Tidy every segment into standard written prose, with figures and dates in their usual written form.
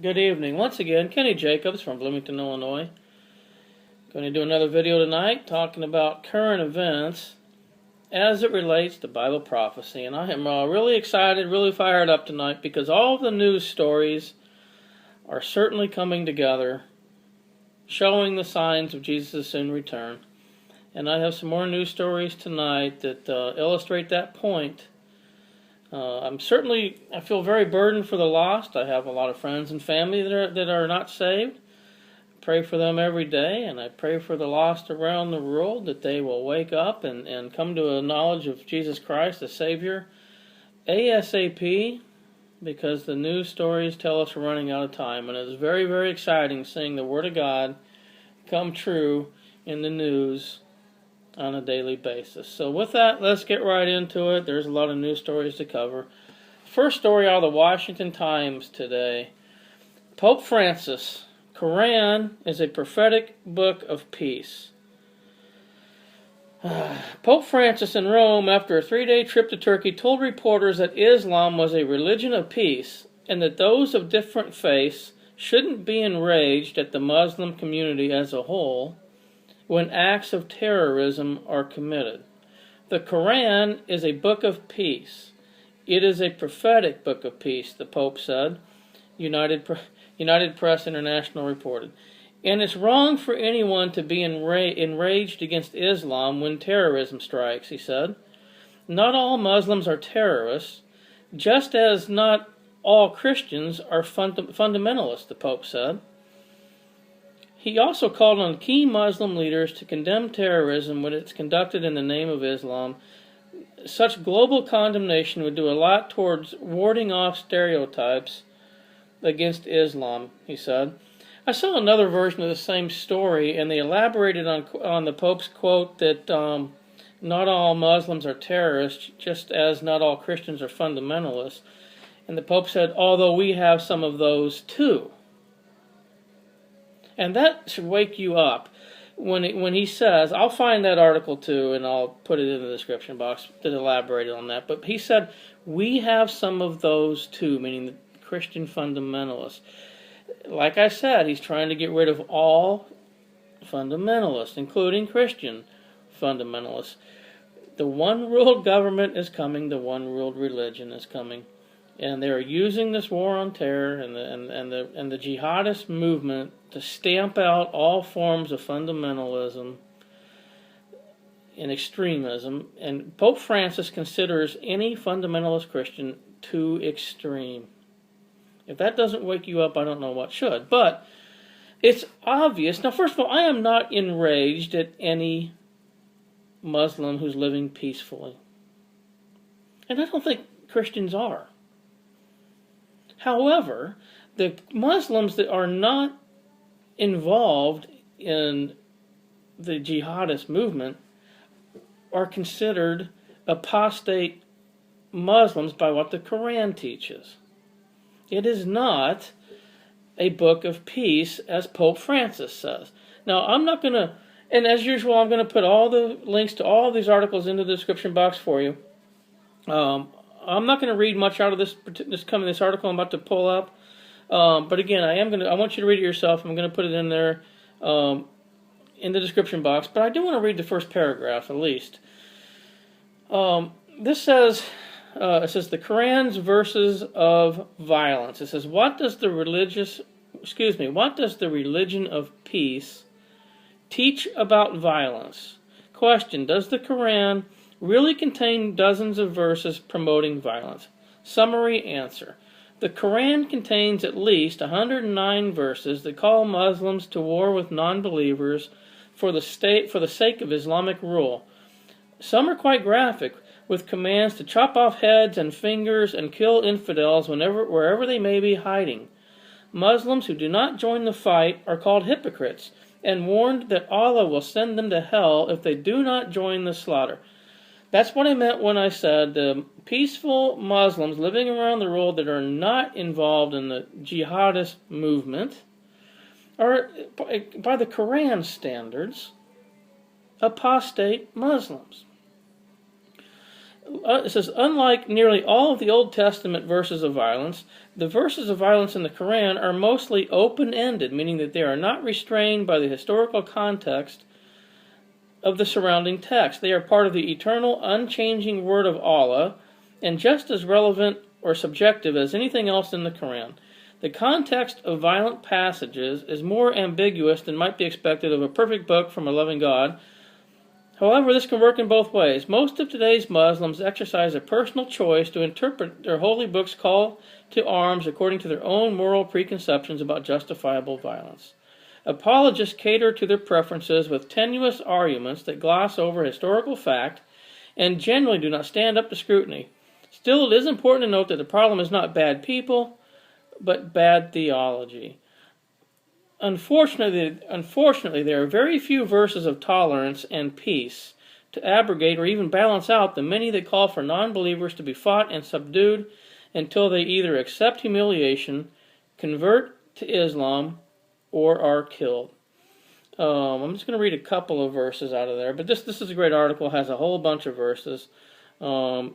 Good evening. Once again, Kenny Jacobs from Bloomington, Illinois. Going to do another video tonight talking about current events as it relates to Bible prophecy. And I am really excited, really fired up tonight because all of the news stories are certainly coming together, showing the signs of Jesus' soon return. And I have some more news stories tonight that illustrate that point. I feel very burdened for the lost. I have a lot of friends and family that are not saved. I pray for them every day, and I pray for the lost around the world that they will wake up and come to a knowledge of Jesus Christ, the Savior, ASAP, because the news stories tell us we're running out of time, and it's very, very exciting seeing the Word of God come true in the news on a daily basis. So with that, let's get right into it. There's a lot of news stories to cover. First story out of the Washington Times today. Pope Francis, Koran is a prophetic book of peace. Pope Francis in Rome, after a 3-day trip to Turkey, told reporters that Islam was a religion of peace and that those of different faiths shouldn't be enraged at the Muslim community as a whole when acts of terrorism are committed. The Koran is a book of peace. It is a prophetic book of peace, the Pope said, United Press International reported. And it's wrong for anyone to be enraged against Islam when terrorism strikes, he said. Not all Muslims are terrorists, just as not all Christians are fundamentalists, the Pope said. He also called on key Muslim leaders to condemn terrorism when it's conducted in the name of Islam. Such global condemnation would do a lot towards warding off stereotypes against Islam, he said. I saw another version of the same story, and they elaborated on the Pope's quote that not all Muslims are terrorists, just as not all Christians are fundamentalists. And the Pope said, although we have some of those too. And that should wake you up when he says, I'll find that article too, and I'll put it in the description box that elaborated on that. But he said, we have some of those too, meaning the Christian fundamentalists. Like I said, he's trying to get rid of all fundamentalists, including Christian fundamentalists. The one world government is coming, the one world religion is coming. And they're using this war on terror and the jihadist movement to stamp out all forms of fundamentalism and extremism. And Pope Francis considers any fundamentalist Christian too extreme. If that doesn't wake you up, I don't know what should. But it's obvious. Now, first of all, I am not enraged at any Muslim who's living peacefully. And I don't think Christians are. However, the Muslims that are not involved in the jihadist movement are considered apostate Muslims by what the Koran teaches. It is not a book of peace, as Pope Francis says. Now, I'm not going to, and as usual, I'm going to put all the links to all of these articles into the description box for you. I'm not going to read much out of this article I'm about to pull up, but again, I want you to read it yourself. I'm going to put it in there in the description box, but I do want to read the first paragraph at least. This says, it says the Quran's verses of violence. It says, what does the religion of peace teach about violence? Question, does the Quran really contain dozens of verses promoting violence? Summary answer. The Quran contains at least 109 verses that call Muslims to war with non-believers for the sake of Islamic rule. Some are quite graphic, with commands to chop off heads and fingers and kill infidels wherever they may be hiding. Muslims who do not join the fight are called hypocrites and warned that Allah will send them to hell if they do not join the slaughter. That's what I meant when I said the peaceful Muslims living around the world that are not involved in the jihadist movement are, by the Koran standards, apostate Muslims. It says, unlike nearly all of the Old Testament verses of violence, the verses of violence in the Koran are mostly open-ended, meaning that they are not restrained by the historical context of the surrounding text. They are part of the eternal, unchanging word of Allah, and just as relevant or subjective as anything else in the Koran. The context of violent passages is more ambiguous than might be expected of a perfect book from a loving God. However, this can work in both ways. Most of today's Muslims exercise a personal choice to interpret their holy book's call to arms according to their own moral preconceptions about justifiable violence. Apologists cater to their preferences with tenuous arguments that gloss over historical fact and generally do not stand up to scrutiny. Still, it is important to note that the problem is not bad people, but bad theology. Unfortunately, there are very few verses of tolerance and peace to abrogate or even balance out the many that call for non-believers to be fought and subdued until they either accept humiliation, convert to Islam, or are killed. I'm just going to read a couple of verses out of there, but this is a great article. It has a whole bunch of verses out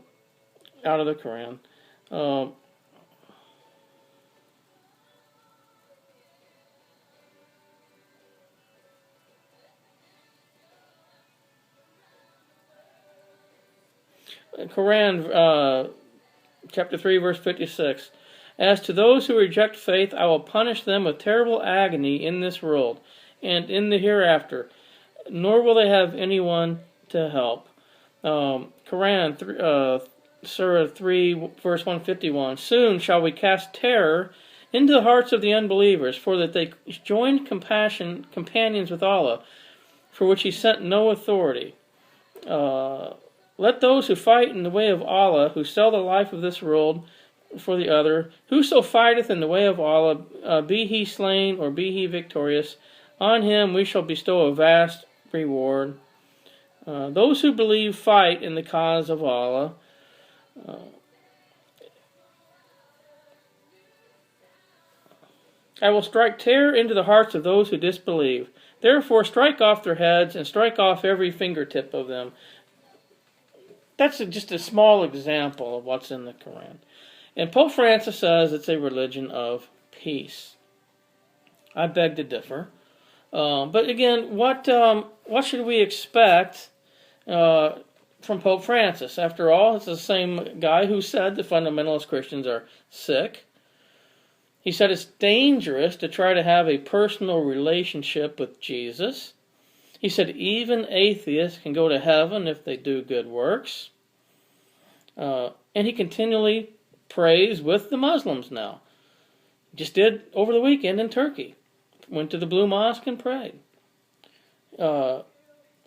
of the Quran. Quran, chapter 3, verse 56. As to those who reject faith, I will punish them with terrible agony in this world and in the hereafter, nor will they have anyone to help. Quran, Surah 3, verse 151. Soon shall we cast terror into the hearts of the unbelievers, for that they joined companions with Allah, for which He sent no authority. Let those who fight in the way of Allah, who sell the life of this world for the other, whoso fighteth in the way of Allah, be he slain or be he victorious, on him we shall bestow a vast reward. Those who believe fight in the cause of Allah. I will strike terror into the hearts of those who disbelieve. Therefore strike off their heads and strike off every fingertip of them. That's just a small example of what's in the Quran. And Pope Francis says it's a religion of peace. I beg to differ. But again, what should we expect from Pope Francis? After all, it's the same guy who said the fundamentalist Christians are sick. He said it's dangerous to try to have a personal relationship with Jesus. He said even atheists can go to heaven if they do good works. And he continually prays with the Muslims now. Just did over the weekend in Turkey. Went to the Blue Mosque and prayed. And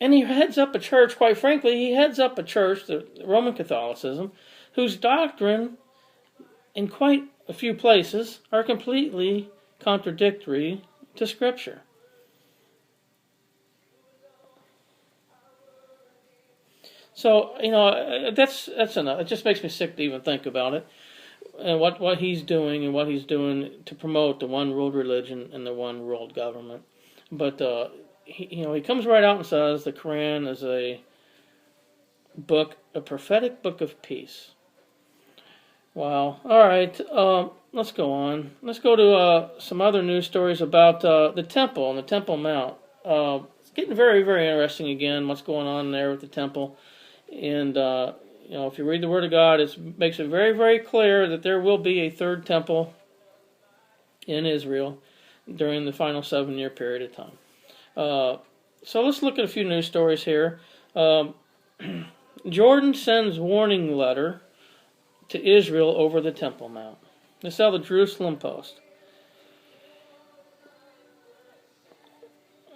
he heads up a church, quite frankly, he heads up a church, the Roman Catholicism, whose doctrine, in quite a few places, are completely contradictory to Scripture. So, that's enough. It just makes me sick to even think about it. And what he's doing and what he's doing to promote the one world religion and the one world government. But, he comes right out and says the Quran is a prophetic book of peace. Wow. All right. Let's go on. Let's go to some other news stories about the temple and the Temple Mount. It's getting very, very interesting again, what's going on there with the temple. And, if you read the Word of God, it makes it very, very clear that there will be a third temple in Israel during the final 7-year period of time. So let's look at a few news stories here. Jordan sends warning letter to Israel over the Temple Mount. This is out of the Jerusalem Post.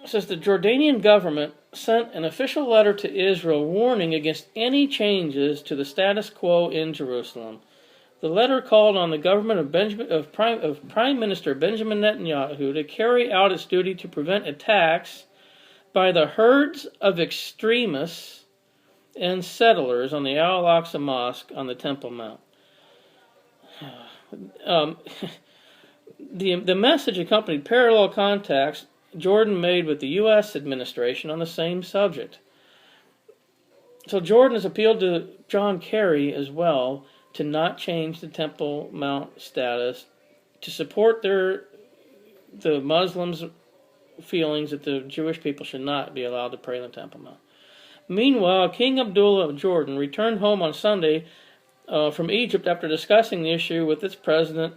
It says the Jordanian government sent an official letter to Israel warning against any changes to the status quo in Jerusalem. The letter called on the government of Prime Minister Benjamin Netanyahu to carry out its duty to prevent attacks by the herds of extremists and settlers on the Al-Aqsa Mosque on the Temple Mount. The message accompanied parallel contacts Jordan made with the U.S. administration on the same subject. So Jordan has appealed to John Kerry as well to not change the Temple Mount status, to support the Muslims' feelings that the Jewish people should not be allowed to pray in the Temple Mount. Meanwhile, King Abdullah of Jordan returned home on Sunday from Egypt after discussing the issue with its president,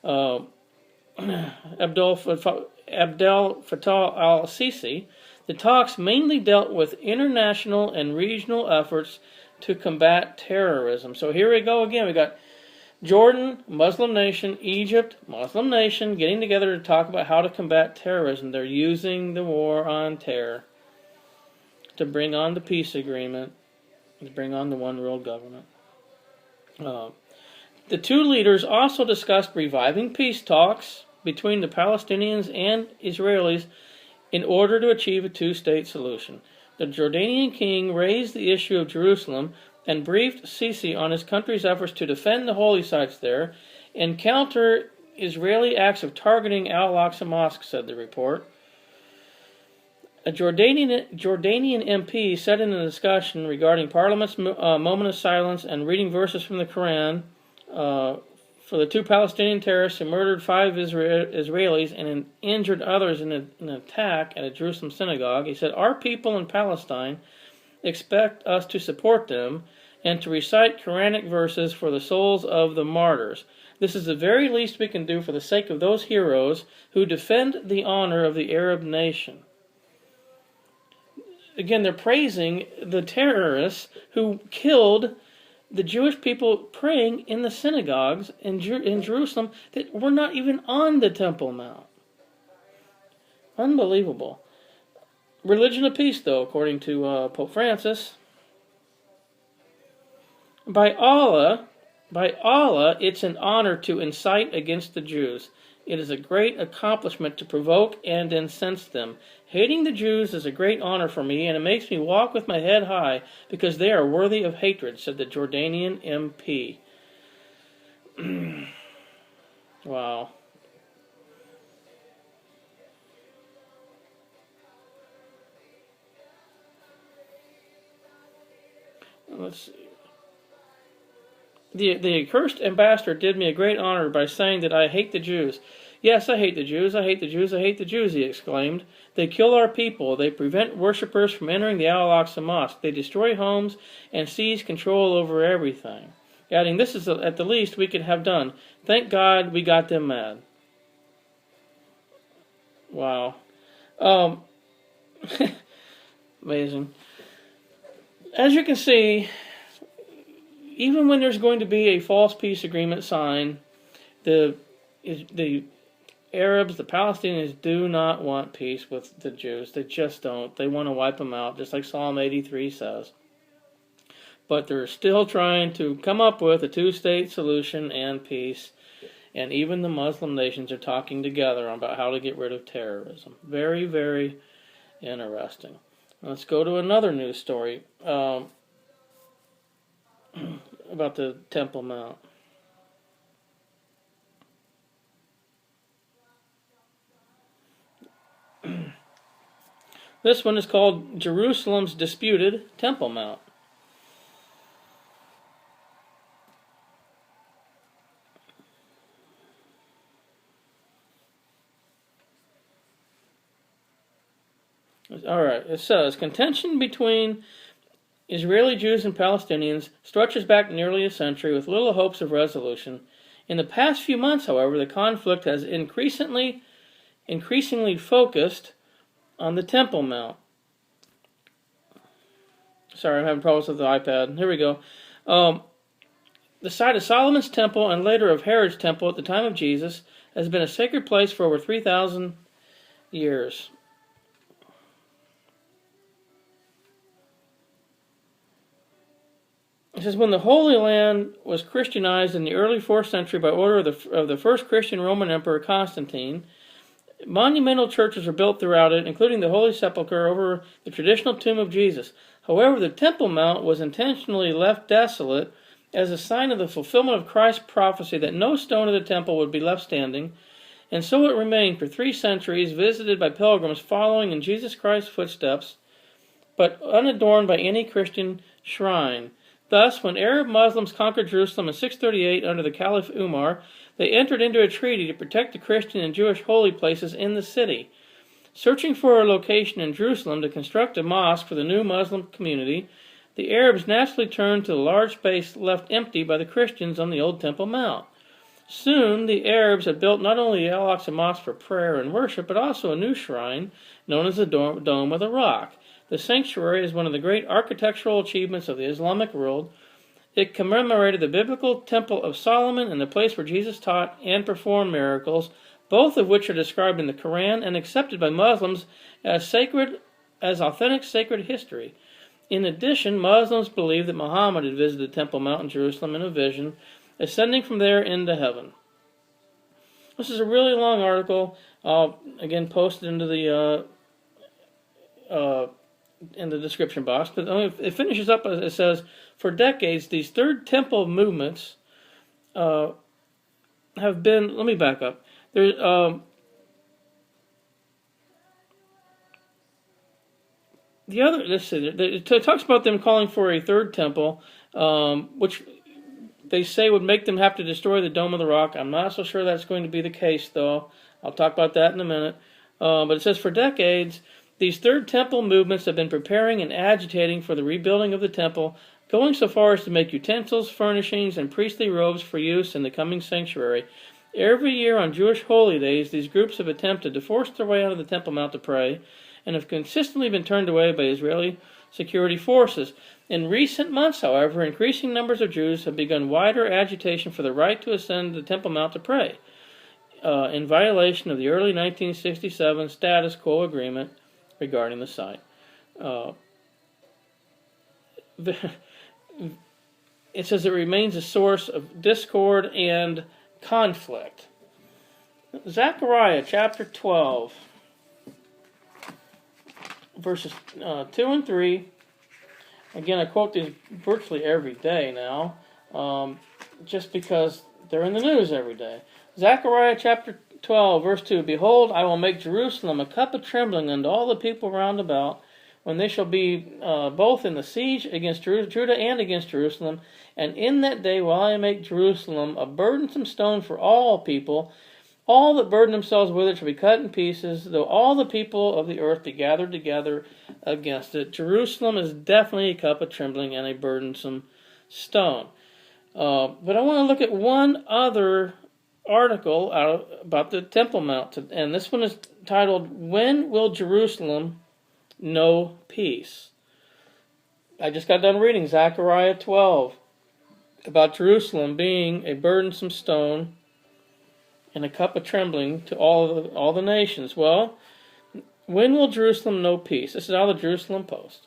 Abdel Fattah al-Sisi. The talks mainly dealt with international and regional efforts to combat terrorism. So here we go again. We got Jordan, Muslim nation, Egypt, Muslim nation, getting together to talk about how to combat terrorism. They're using the war on terror to bring on the peace agreement, to bring on the one world government. The two leaders also discussed reviving peace talks between the Palestinians and Israelis in order to achieve a two-state solution. The Jordanian king raised the issue of Jerusalem and briefed Sisi on his country's efforts to defend the holy sites there and counter Israeli acts of targeting Al-Aqsa Mosque, said the report. A Jordanian MP said in a discussion regarding Parliament's moment of silence and reading verses from the Koran for the two Palestinian terrorists who murdered 5 Israelis and injured others in an attack at a Jerusalem synagogue. He said, "Our people in Palestine expect us to support them and to recite Quranic verses for the souls of the martyrs. This is the very least we can do for the sake of those heroes who defend the honor of the Arab nation." Again, they're praising the terrorists who killed the Jewish people praying in the synagogues in Jerusalem that were not even on the Temple Mount. Unbelievable. Religion of peace, though, according to Pope Francis. By Allah, it's an honor to incite against the Jews. It is a great accomplishment to provoke and incense them. Hating the Jews is a great honor for me, and it makes me walk with my head high, because they are worthy of hatred, said the Jordanian MP. Wow. Let's see. The accursed ambassador did me a great honor by saying that I hate the Jews. Yes, I hate the Jews, I hate the Jews, I hate the Jews, he exclaimed. They kill our people. They prevent worshippers from entering the Al-Aqsa Mosque. They destroy homes and seize control over everything. Adding, this is at the least we could have done. Thank God we got them mad. Wow. Amazing. As you can see, even when there's going to be a false peace agreement signed, the Arabs, the Palestinians, do not want peace with the Jews. They just don't. They want to wipe them out, just like Psalm 83 says. But they're still trying to come up with a two-state solution and peace. And even the Muslim nations are talking together about how to get rid of terrorism. Very, very interesting. Let's go to another news story about the Temple Mount. This one is called Jerusalem's Disputed Temple Mount. Alright, it says, contention between Israeli Jews and Palestinians stretches back nearly a century with little hopes of resolution. In the past few months, however, the conflict has increasingly focused on the Temple Mount. Sorry, I'm having problems with the iPad. Here we go. The site of Solomon's Temple and later of Herod's Temple at the time of Jesus has been a sacred place for over 3,000 years. It says, when the Holy Land was Christianized in the early 4th century by order of the first Christian Roman Emperor Constantine, monumental churches were built throughout it, including the Holy Sepulchre over the traditional tomb of Jesus. However, the Temple Mount was intentionally left desolate as a sign of the fulfillment of Christ's prophecy that no stone of the temple would be left standing, and so it remained for 3 centuries, visited by pilgrims following in Jesus Christ's footsteps. but unadorned by any Christian shrine. Thus, when Arab Muslims conquered Jerusalem in 638 under the Caliph Umar, they entered into a treaty to protect the Christian and Jewish holy places in the city. Searching for a location in Jerusalem to construct a mosque for the new Muslim community, the Arabs naturally turned to the large space left empty by the Christians on the old Temple Mount. Soon, the Arabs had built not only Al-Aqsa Mosque for prayer and worship, but also a new shrine known as the Dome of the Rock. The sanctuary is one of the great architectural achievements of the Islamic world. It commemorated the biblical Temple of Solomon and the place where Jesus taught and performed miracles, both of which are described in the Koran and accepted by Muslims as authentic sacred history. In addition, Muslims believe that Muhammad had visited Temple Mount in Jerusalem in a vision, ascending from there into heaven. This is a really long article, again posted into the in the description box, but it finishes up as it says, for decades, these Third Temple movements have been, let me back up. It talks about them calling for a third temple, which they say would make them have to destroy the Dome of the Rock. I'm not so sure that's going to be the case, though. I'll talk about that in a minute. But it says, for decades, these Third Temple movements have been preparing and agitating for the rebuilding of the temple, going so far as to make utensils, furnishings, and priestly robes for use in the coming sanctuary. Every year on Jewish holy days, these groups have attempted to force their way out of the Temple Mount to pray, and have consistently been turned away by Israeli security forces. In recent months, however, increasing numbers of Jews have begun wider agitation for the right to ascend the Temple Mount to pray, in violation of the early 1967 status quo agreement regarding the site. It says it remains a source of discord and conflict. Zechariah chapter 12, verses 2 and 3. Again, I quote these virtually every day now, just because they're in the news every day. Zechariah chapter 12, verse 2. Behold, I will make Jerusalem a cup of trembling unto all the people round about, when they shall be both in the siege against Judah and against Jerusalem. And in that day will I make Jerusalem a burdensome stone for all people. All that burden themselves with it shall be cut in pieces, though all the people of the earth be gathered together against it. Jerusalem is definitely a cup of trembling and a burdensome stone. But I want to look at one other article about the Temple Mount, and this one is titled, When Will Jerusalem Know Peace? I just got done reading Zechariah 12 about Jerusalem being a burdensome stone and a cup of trembling to all the nations. Well, when will Jerusalem know peace? This is out of the Jerusalem Post.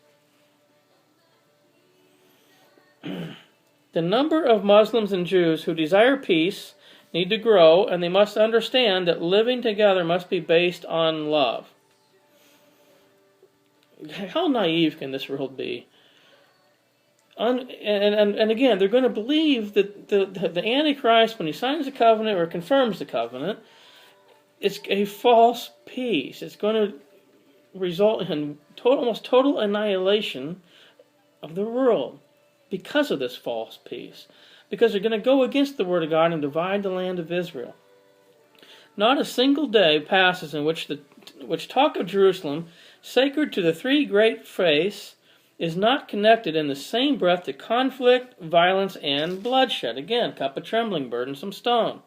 The number of Muslims and Jews who desire peace need to grow, and they must understand that living together must be based on love. How naive can this world be? And again, they're going to believe that the Antichrist, when he signs the covenant or confirms the covenant, it's a false peace. It's going to result in almost total annihilation of the world because of this false peace. Because they're going to go against the word of God and divide the land of Israel. Not a single day passes in which talk of Jerusalem, sacred to the three great faiths, is not connected in the same breath to conflict, violence, and bloodshed. Again, cup of trembling, burdensome stone.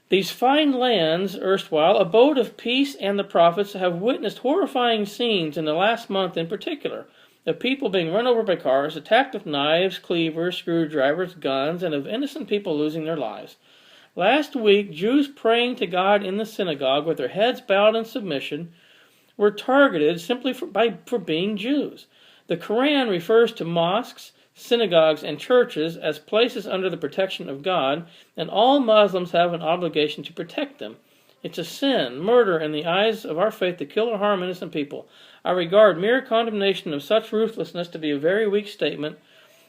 These fine lands, erstwhile abode of peace and the prophets, have witnessed horrifying scenes in the last month in particular, of people being run over by cars, attacked with knives, cleavers, screwdrivers, guns, and of innocent people losing their lives. Last week, Jews praying to God in the synagogue with their heads bowed in submission were targeted simply for being Jews. The Koran refers to mosques, synagogues, and churches as places under the protection of God, and all Muslims have an obligation to protect them. It's a sin, murder in the eyes of our faith to kill or harm innocent people. I regard mere condemnation of such ruthlessness to be a very weak statement.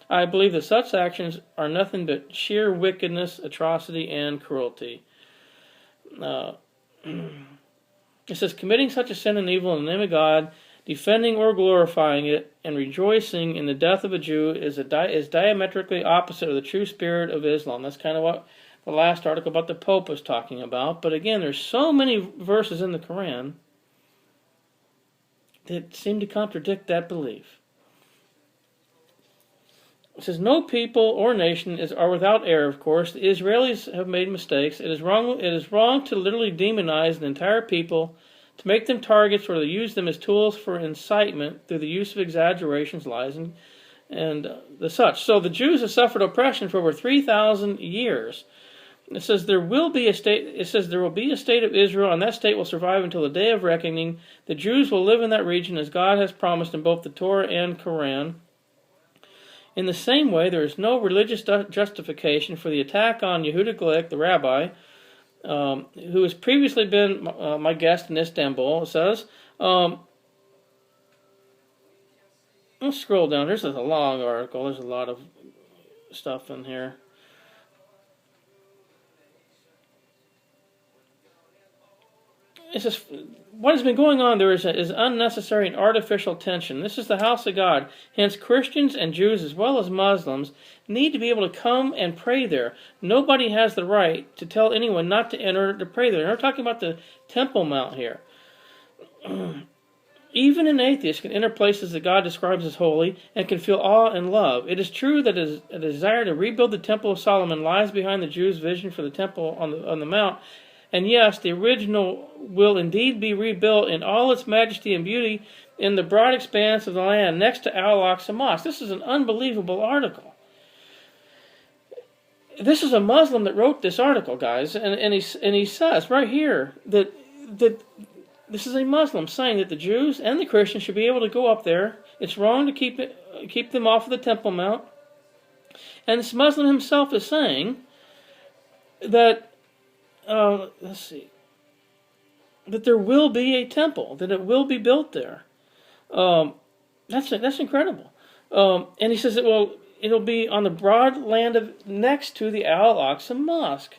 I believe that such actions are nothing but sheer wickedness, atrocity, and cruelty. It says, committing such a sin and evil in the name of God defending or glorifying it, and rejoicing in the death of a Jew is diametrically opposite of the true spirit of Islam. That's kind of what the last article about the Pope was talking about. But again, there's so many verses in the Koran that seem to contradict that belief. It says, no people or nation are without error, of course. The Israelis have made mistakes. It is wrong to literally demonize an entire people, to make them targets or to use them as tools for incitement through the use of exaggerations, lies, and the such. So the Jews have suffered oppression for over 3,000 years. It says there will be a state. It says there will be a state of Israel, and that state will survive until the day of reckoning. The Jews will live in that region as God has promised in both the Torah and Koran. In the same way, there is no religious justification for the attack on Yehuda Glick, the rabbi, who has previously been my guest in Istanbul. It says, let's scroll down. This is a long article. There's a lot of stuff in here. It says, what has been going on there is unnecessary and artificial tension. This is the house of God. Hence, Christians and Jews, as well as Muslims, need to be able to come and pray there. Nobody has the right to tell anyone not to enter to pray there. And we're talking about the Temple Mount here. Even an atheist can enter places that God describes as holy and can feel awe and love. It is true that a desire to rebuild the Temple of Solomon lies behind the Jews' vision for the Temple on the Mount. And yes, the original will indeed be rebuilt in all its majesty and beauty in the broad expanse of the land next to Al-Aqsa Mosque. This is an unbelievable article. This is a Muslim that wrote this article, guys, and he says right here that this is a Muslim saying that the Jews and the Christians should be able to go up there. It's wrong to keep them off of the Temple Mount. And this Muslim himself is saying that let's see, that there will be a temple, that it will be built there. That's incredible. And he says it'll be on the broad land next to the Al-Aqsa Mosque,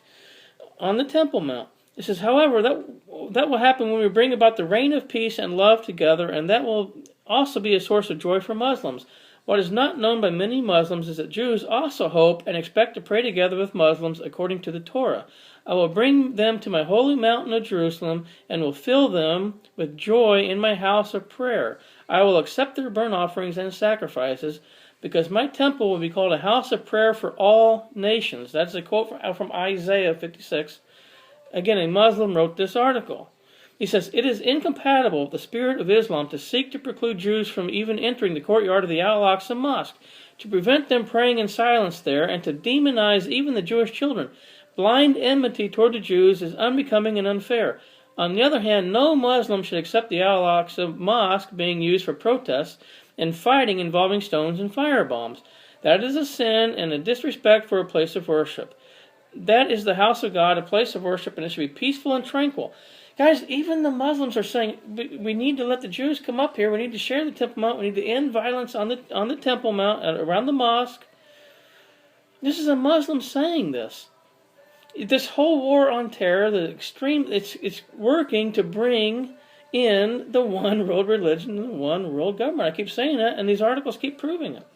on the Temple Mount. It says, however, that will happen when we bring about the reign of peace and love together, and that will also be a source of joy for Muslims. What is not known by many Muslims is that Jews also hope and expect to pray together with Muslims according to the Torah. I will bring them to my holy mountain of Jerusalem and will fill them with joy in my house of prayer. I will accept their burnt offerings and sacrifices because my temple will be called a house of prayer for all nations. That's a quote from Isaiah 56. Again, a Muslim wrote this article. He says, it is incompatible with the spirit of Islam to seek to preclude Jews from even entering the courtyard of the Al-Aqsa Mosque, to prevent them praying in silence there, and to demonize even the Jewish children. Blind enmity toward the Jews is unbecoming and unfair. On the other hand, no Muslim should accept the Al-Aqsa Mosque being used for protests and fighting involving stones and firebombs. That is a sin and a disrespect for a place of worship. That is the house of God, a place of worship, and it should be peaceful and tranquil. Guys, even the Muslims are saying we need to let the Jews come up here. We need to share the Temple Mount. We need to end violence on the Temple Mount around the mosque. This is a Muslim saying this. This whole war on terror, it's working to bring in the one world religion and the one world government. I keep saying that, and these articles keep proving it.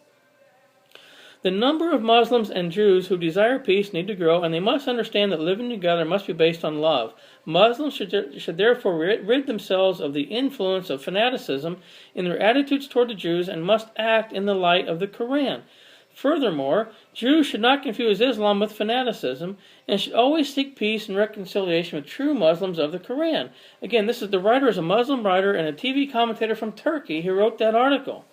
The number of Muslims and Jews who desire peace need to grow, and they must understand that living together must be based on love. Muslims should therefore rid themselves of the influence of fanaticism in their attitudes toward the Jews and must act in the light of the Koran. Furthermore, Jews should not confuse Islam with fanaticism and should always seek peace and reconciliation with true Muslims of the Koran. Again, the writer is a Muslim writer and a TV commentator from Turkey who wrote that article.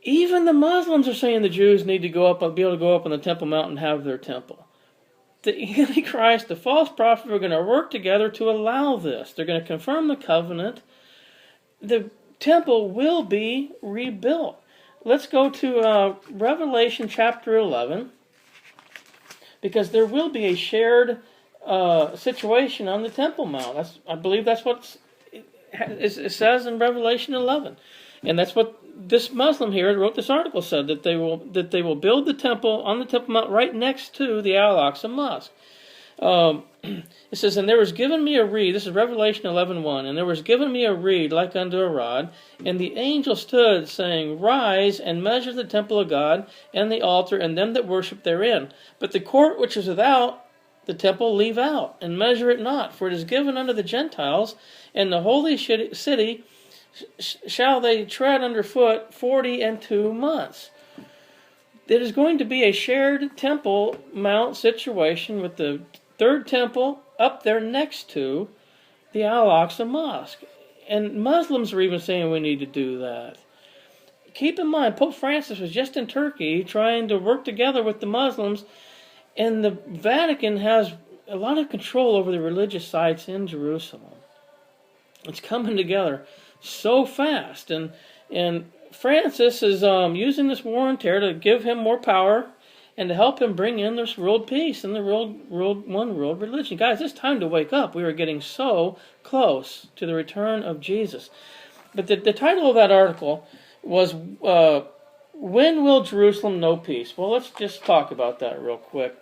Even the Muslims are saying the Jews need to be able to go up on the Temple Mount and have their temple. The Antichrist, the false prophet, are going to work together to allow this. They're going to confirm the covenant. The temple will be rebuilt. Let's go to Revelation chapter 11, because there will be a shared situation on the Temple Mount. I believe that's what it says in Revelation 11. And that's what this Muslim here who wrote this article said, that they will build the temple on the Temple Mount right next to the Al-Aqsa Mosque. It says, and there was given me a reed, this is Revelation 11:1, and there was given me a reed like unto a rod, and the angel stood, saying, Rise, and measure the temple of God, and the altar, and them that worship therein. But the court which is without the temple leave out, and measure it not, for it is given unto the Gentiles, and the holy city shall they tread under foot 42 months. It is going to be a shared temple mount situation with the third temple up there next to the Al-Aqsa Mosque. And Muslims are even saying we need to do that. Keep in mind, Pope Francis was just in Turkey trying to work together with the Muslims, and the Vatican has a lot of control over the religious sites in Jerusalem. It's coming together so fast, and Francis is using this war on terror to give him more power and to help him bring in this world peace and the one world religion. Guys, it's time to wake up. We are getting so close to the return of Jesus. But the title of that article was, When Will Jerusalem Know Peace? Well, let's just talk about that real quick.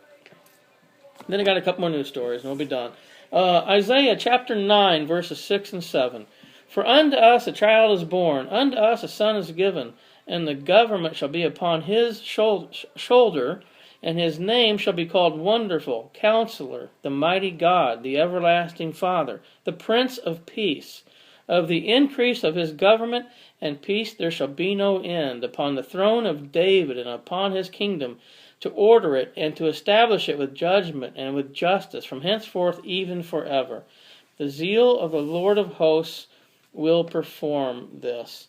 Then I got a couple more news stories and we'll be done. Isaiah chapter 9, verses 6 and 7. For unto us a child is born, unto us a son is given, and the government shall be upon his shoulder, and his name shall be called Wonderful, Counselor, the Mighty God, the Everlasting Father, the Prince of Peace. Of the increase of his government and peace there shall be no end, upon the throne of David and upon his kingdom, to order it and to establish it with judgment and with justice, from henceforth even forever. The zeal of the Lord of hosts will perform this.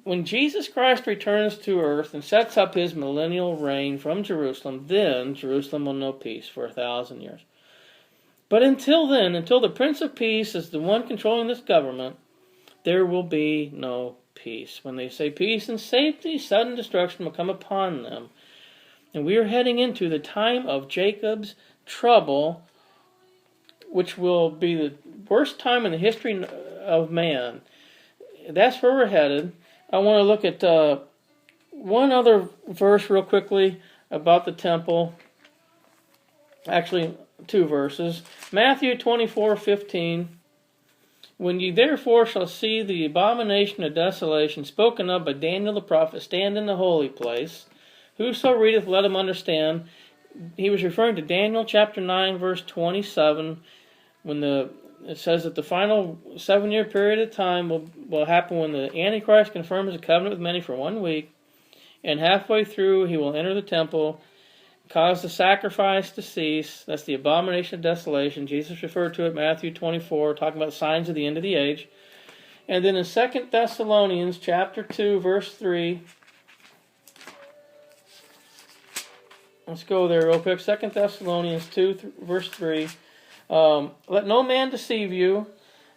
When Jesus Christ returns to earth and sets up his millennial reign from Jerusalem, then Jerusalem will know peace for 1,000 years. But until then, until the Prince of Peace is the one controlling this government, there will be no peace. When they say peace and safety, sudden destruction will come upon them. And we are heading into the time of Jacob's trouble, which will be the worst time in the history of man. That's where we're headed. I want to look at one other verse real quickly about the temple. Actually, two verses. Matthew 24:15. When ye therefore shall see the abomination of desolation spoken of by Daniel the prophet stand in the holy place, whoso readeth, let him understand. He was referring to Daniel chapter 9, verse 27, when it says that the final 7-year period of time will happen when the Antichrist confirms a covenant with many for 1 week, and halfway through he will enter the temple, cause the sacrifice to cease. That's the abomination of desolation. Jesus referred to it in Matthew 24, talking about signs of the end of the age. And then in 2 Thessalonians chapter 2, verse 3, let's go there real quick. 2 Thessalonians 2, verse 3. Let no man deceive you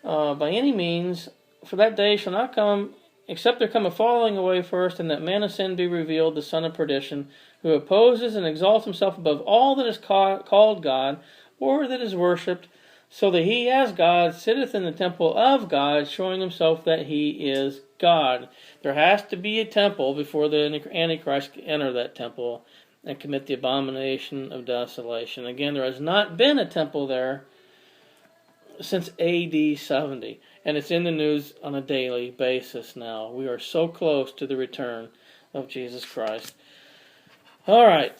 by any means, for that day shall not come, except there come a falling away first, and that man of sin be revealed, the son of perdition, who opposes and exalts himself above all that is called God, or that is worshipped, so that he as God sitteth in the temple of God, showing himself that he is God. There has to be a temple before the Antichrist can enter that temple and commit the abomination of desolation. Again, there has not been a temple there since AD 70, and it's in the news on a daily basis now. We are so close to the return of Jesus Christ. All right.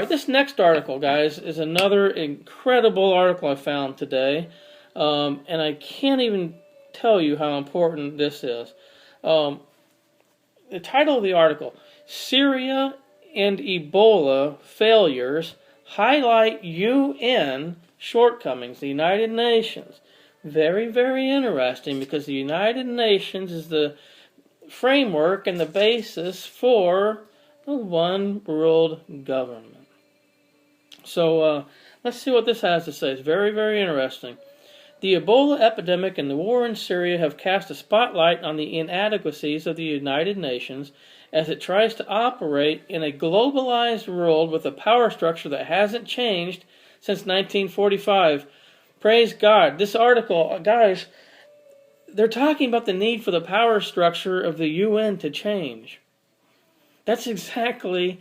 This next article, guys, is another incredible article I found today, and I can't even tell you how important this is. The title of the article, Syria and Ebola Failures Highlight UN Shortcomings, the United Nations. Very, very interesting, because the United Nations is the framework and the basis for the one world government. So let's see what this has to say. It's very, very interesting. The Ebola epidemic and the war in Syria have cast a spotlight on the inadequacies of the United Nations as it tries to operate in a globalized world with a power structure that hasn't changed since 1945. Praise God. This article, guys, they're talking about the need for the power structure of the UN to change. That's exactly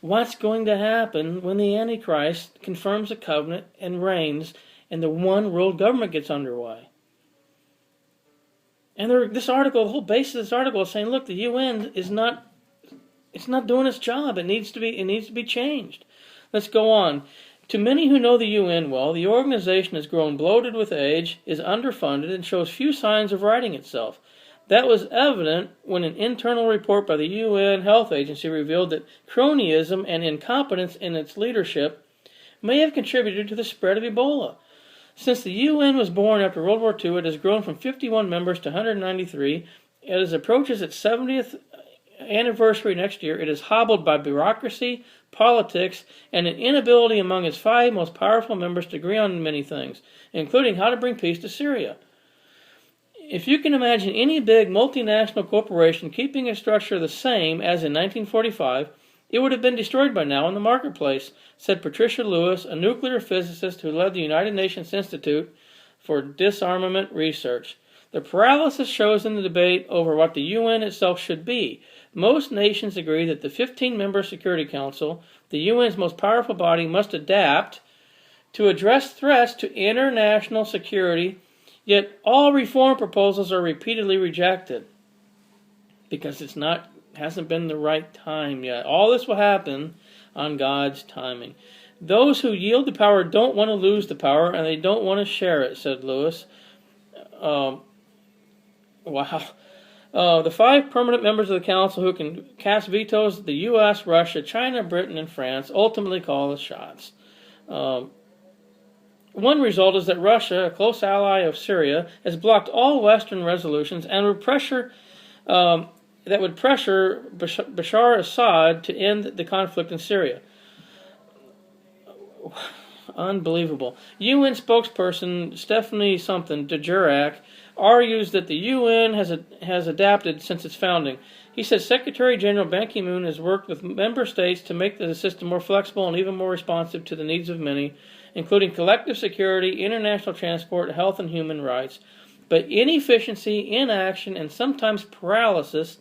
what's going to happen when the Antichrist confirms the covenant and reigns and the one world government gets underway. And this article, the whole basis of this article is saying, look, the UN is not doing its job. It needs to be changed. Let's go on. To many who know the UN well, the organization has grown bloated with age, is underfunded, and shows few signs of righting itself. That was evident when an internal report by the UN Health Agency revealed that cronyism and incompetence in its leadership may have contributed to the spread of Ebola. Since the UN was born after World War II, it has grown from 51 members to 193. As it approaches its 70th anniversary next year, it is hobbled by bureaucracy, politics, and an inability among its 5 most powerful members to agree on many things, including how to bring peace to Syria. If you can imagine any big multinational corporation keeping its structure the same as in 1945, it would have been destroyed by now in the marketplace, said Patricia Lewis, a nuclear physicist who led the United Nations Institute for Disarmament Research. The paralysis shows in the debate over what the UN itself should be. Most nations agree that the 15-member Security Council, the UN's most powerful body, must adapt to address threats to international security, yet all reform proposals are repeatedly rejected because it hasn't been the right time yet. All this will happen on God's timing. Those who yield the power don't want to lose the power, and they don't want to share it, said Lewis. Wow. The 5 permanent members of the Council who can cast vetoes, the U.S., Russia, China, Britain, and France, ultimately call the shots. One result is that Russia, a close ally of Syria, has blocked all Western resolutions and would pressure Bashar Assad to end the conflict in Syria. Unbelievable. UN spokesperson Stephanie Dujarric argues that the UN has adapted since its founding. He says Secretary General Ban Ki-moon has worked with member states to make the system more flexible and even more responsive to the needs of many, including collective security, international transport, health, and human rights. But inefficiency, inaction, and sometimes paralysis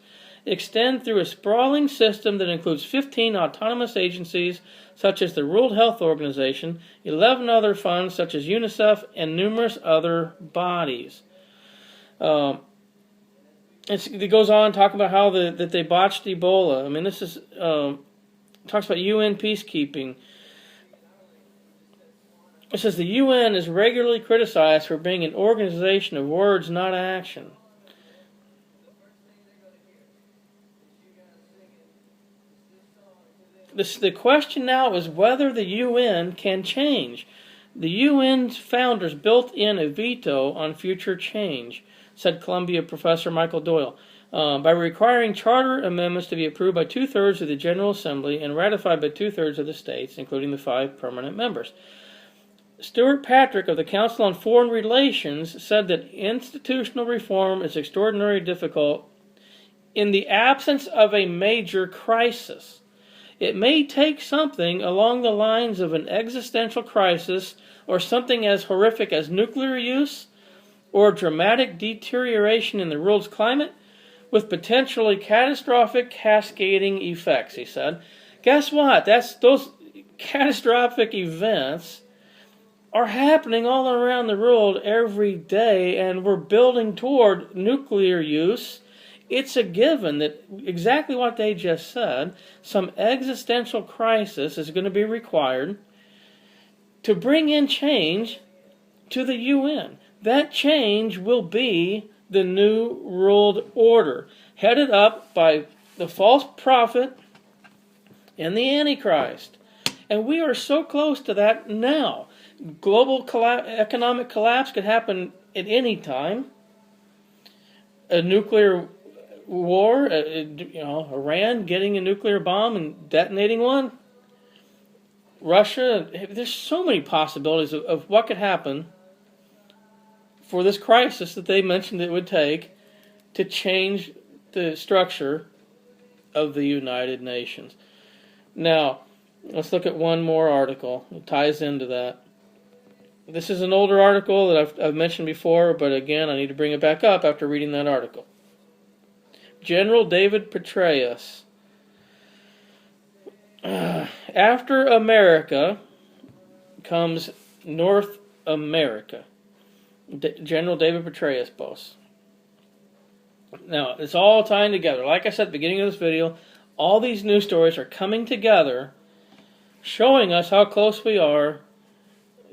extend through a sprawling system that includes 15 autonomous agencies, such as the World Health Organization, 11 other funds, such as UNICEF, and numerous other bodies. It goes on talking about how that they botched Ebola. I mean, this is talks about UN peacekeeping. It says the UN is regularly criticized for being an organization of words, not action. The question now is whether the UN can change. The UN's founders built in a veto on future change, said Columbia professor Michael Doyle, by requiring charter amendments to be approved by 2/3 of the General Assembly and ratified by 2/3 of the states, including the 5 permanent members. Stuart Patrick of the Council on Foreign Relations said that institutional reform is extraordinarily difficult in the absence of a major crisis. It may take something along the lines of an existential crisis or something as horrific as nuclear use or dramatic deterioration in the world's climate with potentially catastrophic cascading effects, he said. Guess what? Those catastrophic events are happening all around the world every day, and we're building toward nuclear use. It's a given that exactly what they just said, some existential crisis is going to be required to bring in change to the UN. That change will be the new world order, headed up by the false prophet and the Antichrist. And we are so close to that now. Global economic collapse could happen at any time. A nuclear war, Iran getting a nuclear bomb and detonating one. Russia, there's so many possibilities of what could happen for this crisis that they mentioned it would take to change the structure of the United Nations. Now, let's look at one more article. It ties into that. This is an older article that I've mentioned before, but again, I need to bring it back up after reading that article. General David Petraeus After America comes North America. General David Petraeus boasts. Now, it's all tying together. Like I said at the beginning of this video, all these news stories are coming together, showing us how close we are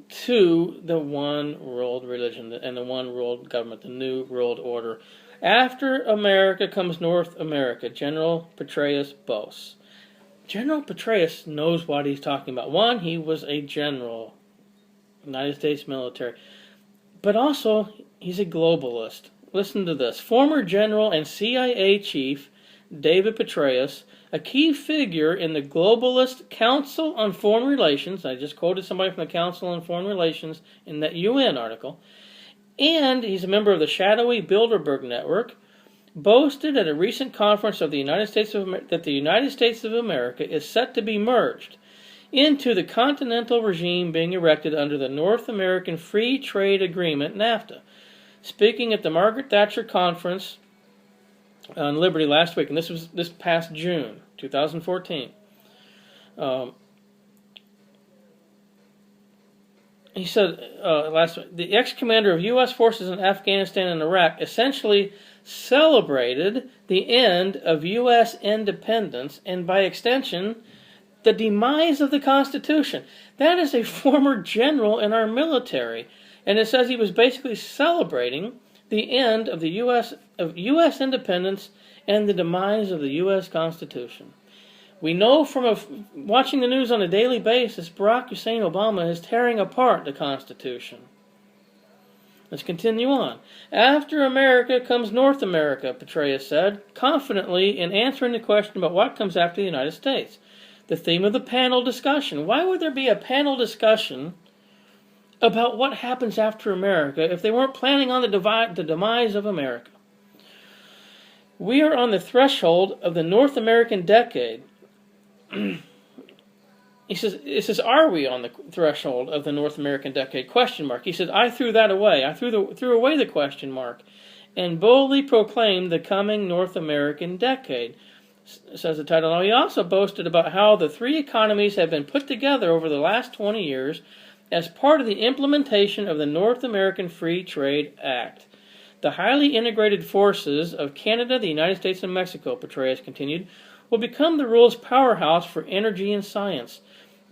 to the one world religion and the one world government, the new world order. After America comes North America, General Petraeus boasts. General Petraeus knows what he's talking about. One, he was a general, United States military, but also he's a globalist. Listen to this. Former General and CIA Chief David Petraeus, a key figure in the Globalist Council on Foreign Relations, I just quoted somebody from the Council on Foreign Relations in that UN article, and he's a member of the shadowy Bilderberg Network, boasted at a recent conference of the United States that the United States of America is set to be merged into the continental regime being erected under the North American Free Trade Agreement, NAFTA. Speaking at the Margaret Thatcher Conference on Liberty last week, and this was this past June 2014, he said last week, the ex-commander of U.S. forces in Afghanistan and Iraq essentially celebrated the end of U.S. independence and, by extension, the demise of the Constitution. That is a former general in our military, and it says he was basically celebrating the end of the U.S. independence and the demise of the U.S. Constitution. We know from watching the news on a daily basis, Barack Hussein Obama is tearing apart the Constitution. Let's continue on. After America comes North America, Petraeus said, confidently in answering the question about what comes after the United States. The theme of the panel discussion. Why would there be a panel discussion about what happens after America if they weren't planning on the demise of America? We are on the threshold of the North American decade. He says, are we on the threshold of the North American decade? Question mark. He said, I threw that away. I threw away the question mark and boldly proclaimed the coming North American decade, says the title. Now, he also boasted about how the three economies have been put together over the last 20 years as part of the implementation of the North American Free Trade Act. The highly integrated forces of Canada, the United States, and Mexico, Petraeus continued, will become the world's powerhouse for energy and science.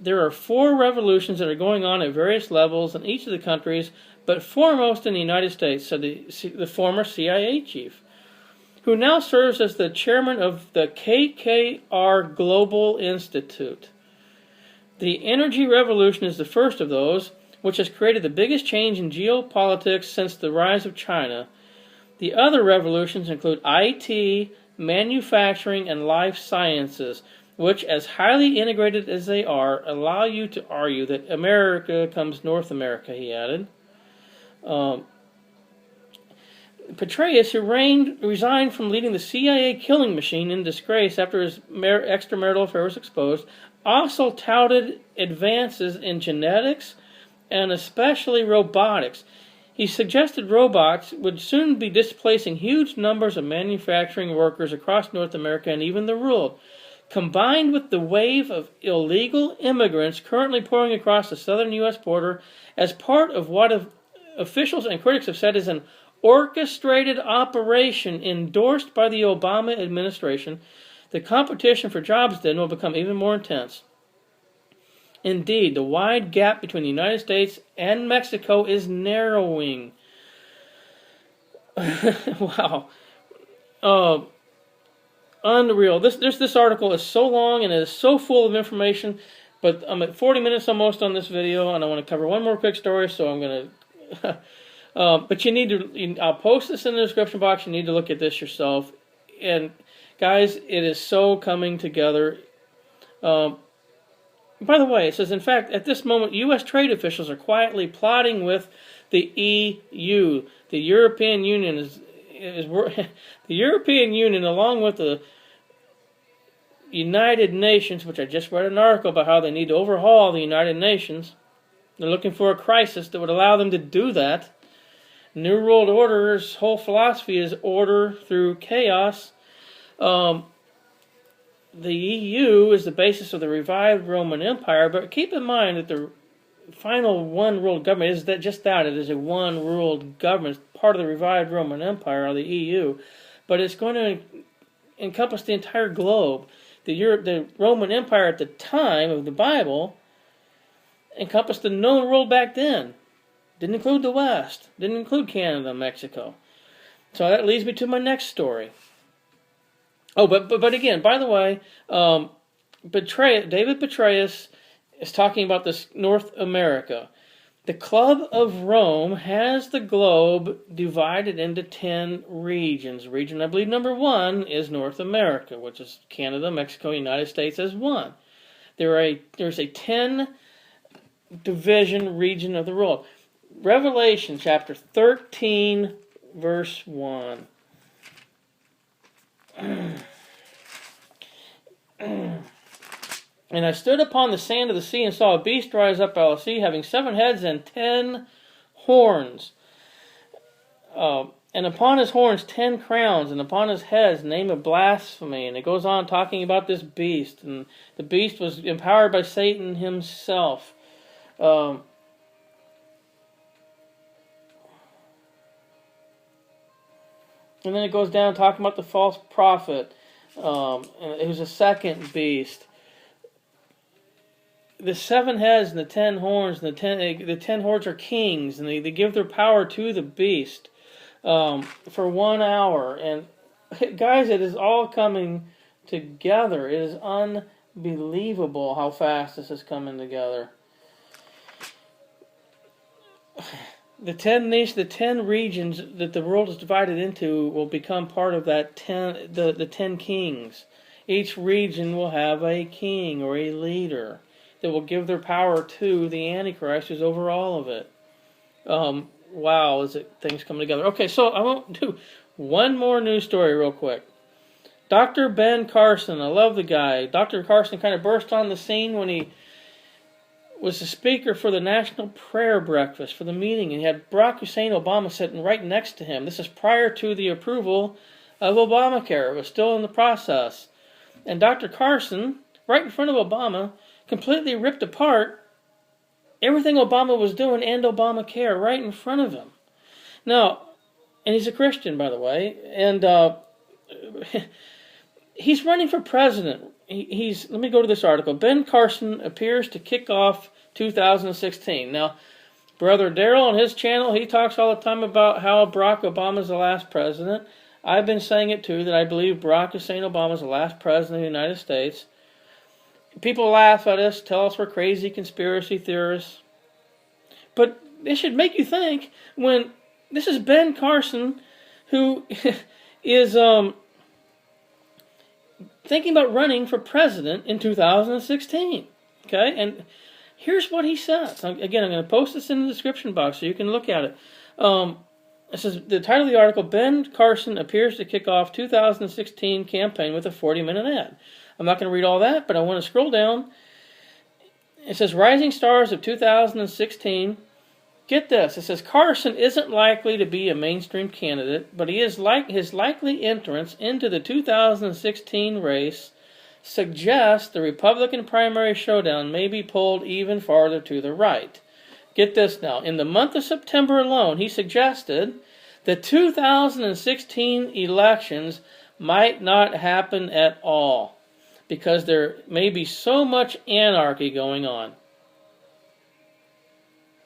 There are 4 revolutions that are going on at various levels in each of the countries, but foremost in the United States, said the former CIA chief, who now serves as the chairman of the KKR Global Institute. The energy revolution is the first of those, which has created the biggest change in geopolitics since the rise of China. The other revolutions include IT, manufacturing, and life sciences, which, as highly integrated as they are, allow you to argue that America comes North America, he added. Petraeus, who resigned from leading the CIA killing machine in disgrace after his extramarital affair was exposed, also touted advances in genetics and especially robotics. He suggested robots would soon be displacing huge numbers of manufacturing workers across North America and even the world. Combined with the wave of illegal immigrants currently pouring across the southern U.S. border as part of what officials and critics have said is an orchestrated operation endorsed by the Obama administration, the competition for jobs then will become even more intense. Indeed, the wide gap between the United States and Mexico is narrowing. Wow. Unreal. This article is so long and it is so full of information, but I'm at 40 minutes almost on this video, and I want to cover one more quick story, so I'm going to... but you need to... I'll post this in the description box. You need to look at this yourself. And, guys, it is so coming together. By the way, it says, in fact, at this moment, U.S. trade officials are quietly plotting with the EU. The European Union the European Union, along with the United Nations, which I just read an article about how they need to overhaul the United Nations. They're looking for a crisis that would allow them to do that. New World Order's whole philosophy is order through chaos. the EU is the basis of the revived Roman Empire, but keep in mind that the final one world government is that just that. It is a one world government. It's part of the revived Roman Empire, or the EU, but it's going to encompass the entire globe. The Roman Empire at the time of the Bible encompassed the known world back then. Didn't include the West. Didn't include Canada, Mexico. So that leads me to my next story. Oh, but again, by the way, David Petraeus is talking about this North America. The Club of Rome has the globe divided into 10 regions. Region, I believe, number 1 is North America, which is Canada, Mexico, United States as one. There's a 10 division region of the world. Revelation chapter 13, verse 1. And I stood upon the sand of the sea and saw a beast rise up out of the sea, having 7 heads and 10 horns. And upon his horns 10 crowns, and upon his heads name of blasphemy. And it goes on talking about this beast. And the beast was empowered by Satan himself. And then it goes down talking about the false prophet. And it was a second beast. The 7 heads and the 10 horns, and the 10 horns are kings, and they give their power to the beast for 1 hour. And guys, it is all coming together. It is unbelievable how fast this is coming together. The 10 nations, the 10 regions that the world is divided into will become part of that the 10 kings. Each region will have a king or a leader that will give their power to the Antichrist, who's over all of it. Wow, is it things coming together? Okay, so I won't do one more news story real quick. Dr. Ben Carson, I love the guy. Dr. Carson kind of burst on the scene when he was the speaker for the National Prayer Breakfast for the meeting, and he had Barack Hussein Obama sitting right next to him. This is prior to the approval of Obamacare. It was still in the process. And Dr. Carson, right in front of Obama, completely ripped apart everything Obama was doing and Obamacare right in front of him. Now, and he's a Christian, by the way, and he's running for president. Let me go to this article. Ben Carson appears to kick off 2016. Now, Brother Daryl on his channel, he talks all the time about how Barack Obama is the last president. I've been saying it too, that I believe Barack Hussein Obama is the last president of the United States. People laugh at us, tell us we're crazy conspiracy theorists. But it should make you think when this is Ben Carson who is thinking about running for president in 2016. Okay? And here's what he says. Again, I'm going to post this in the description box so you can look at it. It says, the title of the article, Ben Carson appears to kick off 2016 campaign with a 40-minute ad. I'm not going to read all that, but I want to scroll down. It says, Rising Stars of 2016. Get this. It says, Carson isn't likely to be a mainstream candidate, but his likely entrance into the 2016 race suggests the Republican primary showdown may be pulled even farther to the right. Get this now. In the month of September alone, he suggested the 2016 elections might not happen at all, because there may be so much anarchy going on.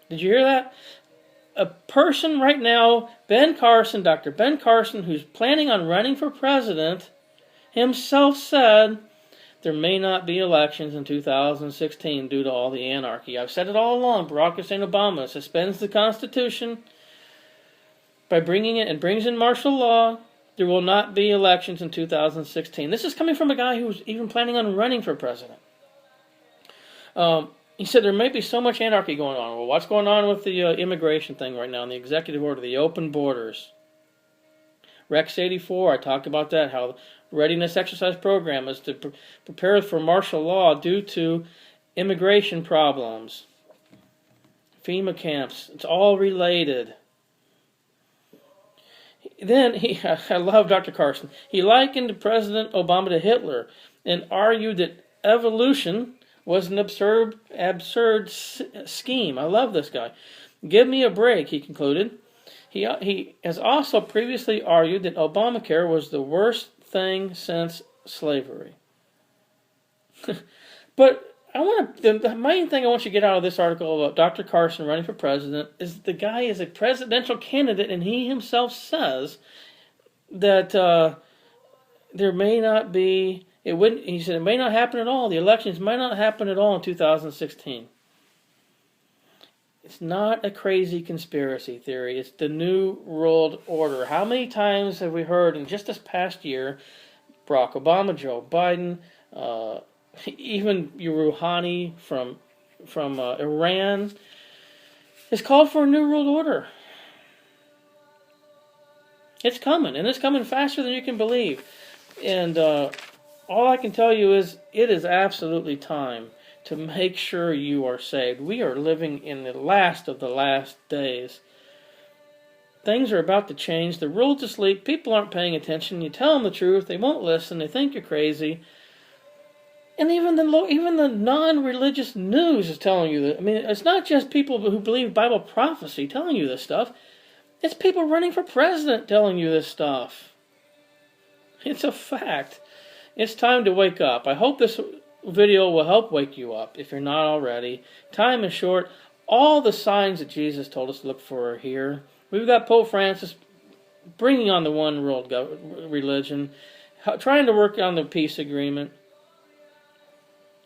Did you hear that? A person right now, Ben Carson, Dr. Ben Carson, who's planning on running for president, himself said there may not be elections in 2016 due to all the anarchy. I've said it all along. Barack Hussein Obama suspends the Constitution by bringing it and brings in martial law. There will not be elections in 2016. This is coming from a guy who was even planning on running for president. He said there may be so much anarchy going on. Well, what's going on with the immigration thing right now in the executive order, the open borders? Rex 84, I talked about that, how the readiness exercise program is to prepare for martial law due to immigration problems. FEMA camps, it's all related. Then I love Dr. Carson. He likened President Obama to Hitler and argued that evolution was an absurd scheme. I love this guy. Give me a break, he concluded. He has also previously argued that Obamacare was the worst thing since slavery. But the main thing I want you to get out of this article about Dr. Carson running for president is the guy is a presidential candidate, and he himself says that there may not be. It wouldn't. He said it may not happen at all. The elections may not happen at all in 2016. It's not a crazy conspiracy theory. It's the New World Order. How many times have we heard in just this past year, Barack Obama, Joe Biden, even Rouhani from Iran has called for a New World Order. It's coming, and it's coming faster than you can believe. And all I can tell you is it is absolutely time to make sure you are saved. We are living in the last of the last days. Things are about to change. The world's asleep. People aren't paying attention. You tell them the truth. They won't listen. They think you're crazy. And even the non-religious news is telling you that. I mean, it's not just people who believe Bible prophecy telling you this stuff. It's people running for president telling you this stuff. It's a fact. It's time to wake up. I hope this video will help wake you up if you're not already. Time is short. All the signs that Jesus told us to look for are here. We've got Pope Francis bringing on the one world religion, trying to work on the peace agreement.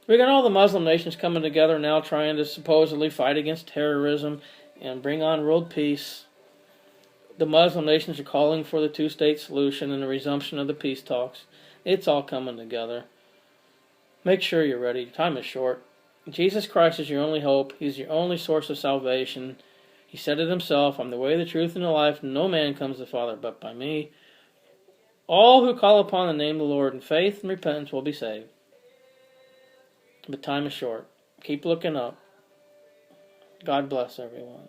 We got all the Muslim nations coming together now trying to supposedly fight against terrorism and bring on world peace. The Muslim nations are calling for the two-state solution and the resumption of the peace talks. It's all coming together. Make sure you're ready. Time is short. Jesus Christ is your only hope. He's your only source of salvation. He said it himself, I'm the way, the truth, and the life. No man comes to the Father but by me. All who call upon the name of the Lord in faith and repentance will be saved. But time is short. Keep looking up. God bless everyone.